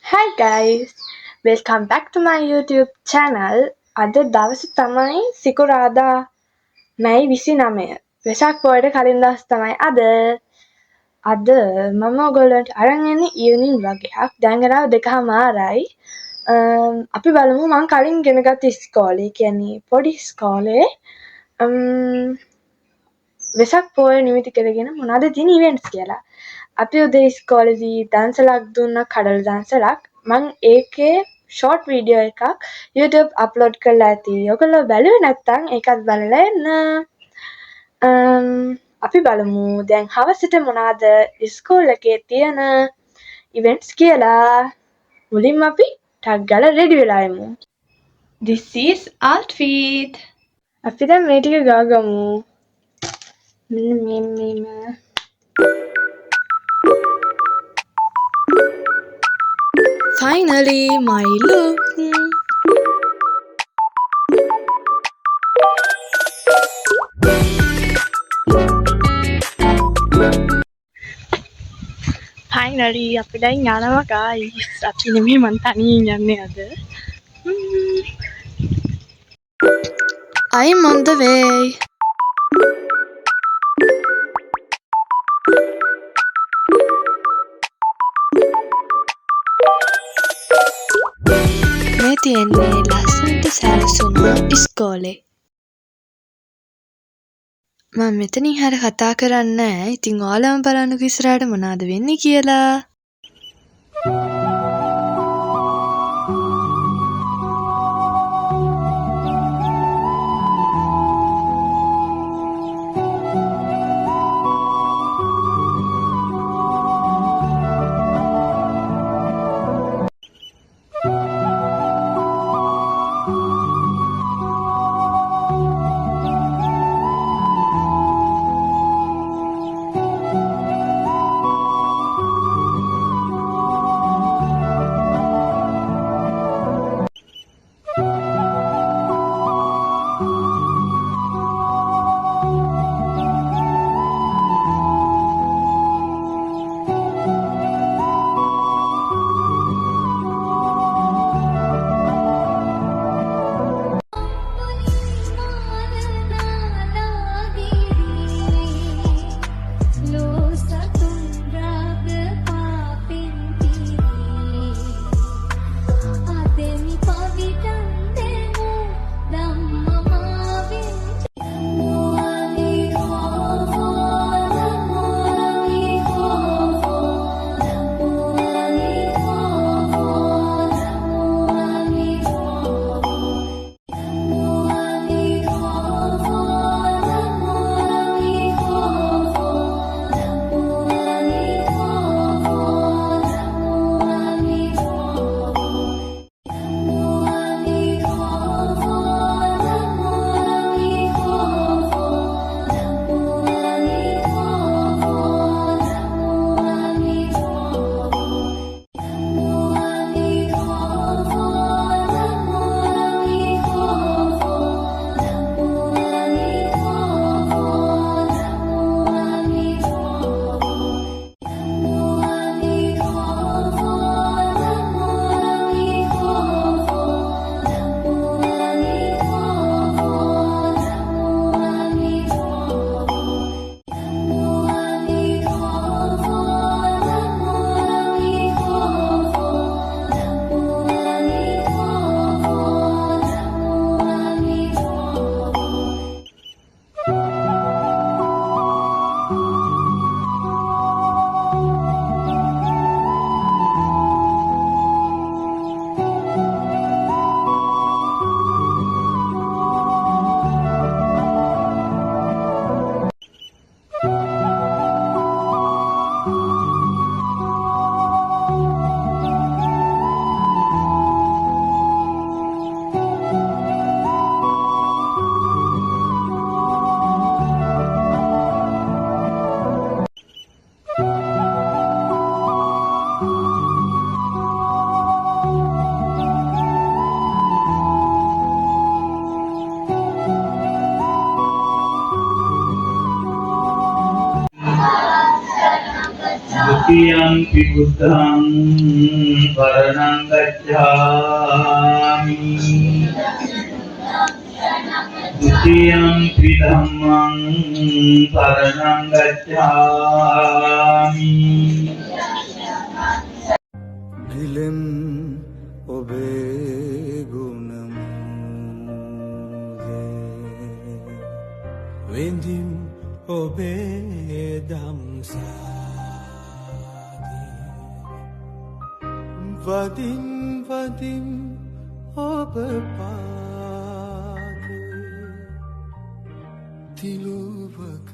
Hi guys, welcome back to my YouTube channel. අද දවස තමයි සිකුරාදා මැයි 29. වෙසක් පොයට කලින් දවස් තමයි අද. අද මම ඔයගොල්ලන්ට අරන් එන්නේ ඉවනින් වගේක්. දැන් වෙලාව 2:00මාරයි. අපි බලමු මම කලින් ගෙනගත් ඉස්කෝලේ කියන්නේ පොඩි ඉස්කෝලේ වෙසක් පොය නිමිති කරගෙන මොනවද තියෙන ඉවෙන්ට්ස් කියලා. අපි උදේ ඉස්කෝලේදී දන්සලක් දුන්නා කඩල දන්සලක්. මං ඒකේ ෂෝට් වීඩියෝ එකක් YouTube අප්ලෝඩ් කරලා ඇති. ඔයගොල්ලෝ බැලුවේ නැත්නම් ඒකත් බලලා එන්න. අපි බලමු දැන් හවසට මොනවද ඉස්කෝල එකේ තියෙන ඉවෙන්ට්ස් කියලා. මුලින්ම අපි ටක් ගාලා රෙඩි වෙලා යමු. This is outfit. අපි දැන් මේ ටික ගාගමු. මෙන්න Finally, my look. Finally, අපි දැන් යනවා guys. අපි නෙමෙයි මං තනියෙන් යන්නේ අද. I'm on the way. මේ තියෙන්නේ ලස්සනට සැලසුණු ඉස්කෝලේ. මම මෙතනින් හරිය කතා කරන්නේ නැහැ. ඉතින් ඔයාලම බලන්නකෝ ඉස්සරහට මොනවද වෙන්නේ කියලා. Dutiyampi buddham शरणं गच्छामि द्वितीयंपि धम्मं शरणं गच्छामि ගිලෙම් ඔබේ ගුණමුදේ වෙඳිම් ඔබේ දම්සාදී වදින් වදින් ඔබ පාදේ තිලුවක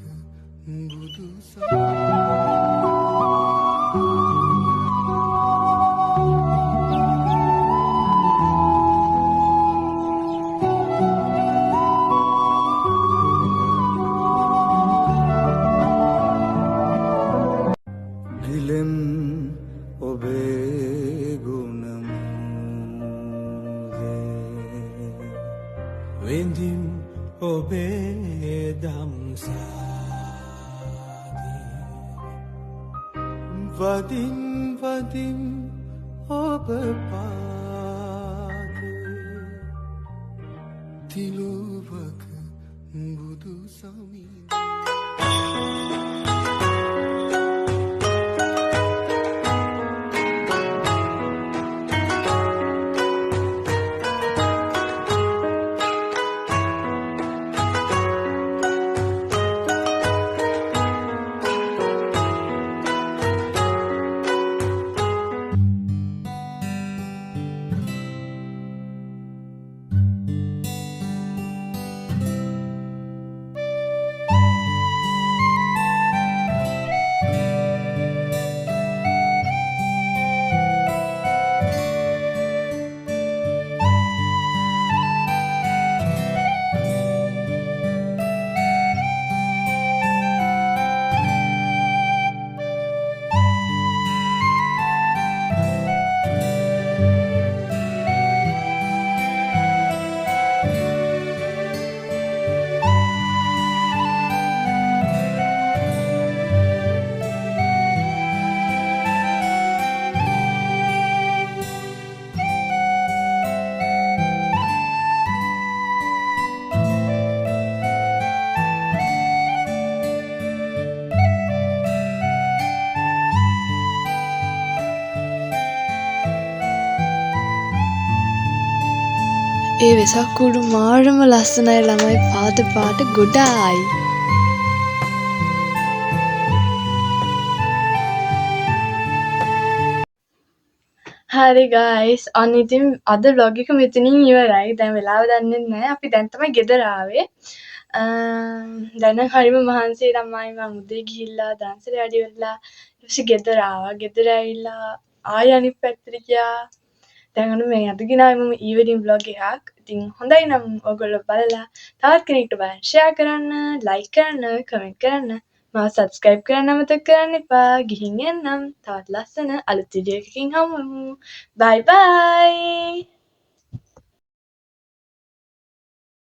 බුදුසා ගිලෙම් ඔබේ ගුණමුදේ වෙඳිම් ඔබේ දම්සාදී වදින් වදින් ඔබ පාදේ තිලුවක බුදු සමී ඒ වෙසක් කූඩු මාරම ලස්සනයි ළමයි පාට ගොඩායි. හරි ගයිස් අන්න ඉතින් අද vlog එක මෙතනින් ඉවරයි. දැන් වෙලාව දන්නේ නැහැ. අපි දැන් තමයි ගෙදර ආවේ. දැන් නම් හරිම මහන්සි ළමයි මම උදේ ගිහිල්ලා දන්සලේ වැඩි වෙලා ඊපස්සේ ගෙදර ආවා. ගෙදර ඇවිල්ලා ආයෙ අනිත් පැත්තට ගියා. දැන් අන්න මේ අද ගෙනාවේ මම ඊවිනිං vlog එකක්. ඉතින් හොඳයි නම් ඔයගොල්ලෝ බලලා තවත් කෙනෙක්ට බලන්න share කරන්න, like කරන්න, comment කරන්න. මාව subscribe කරන්න අමතක කරන්න එපා. ගිහින් එන්නම්. තවත් ලස්සන අලුත් වීඩියෝ එකකින් හමු වෙමු. bye bye.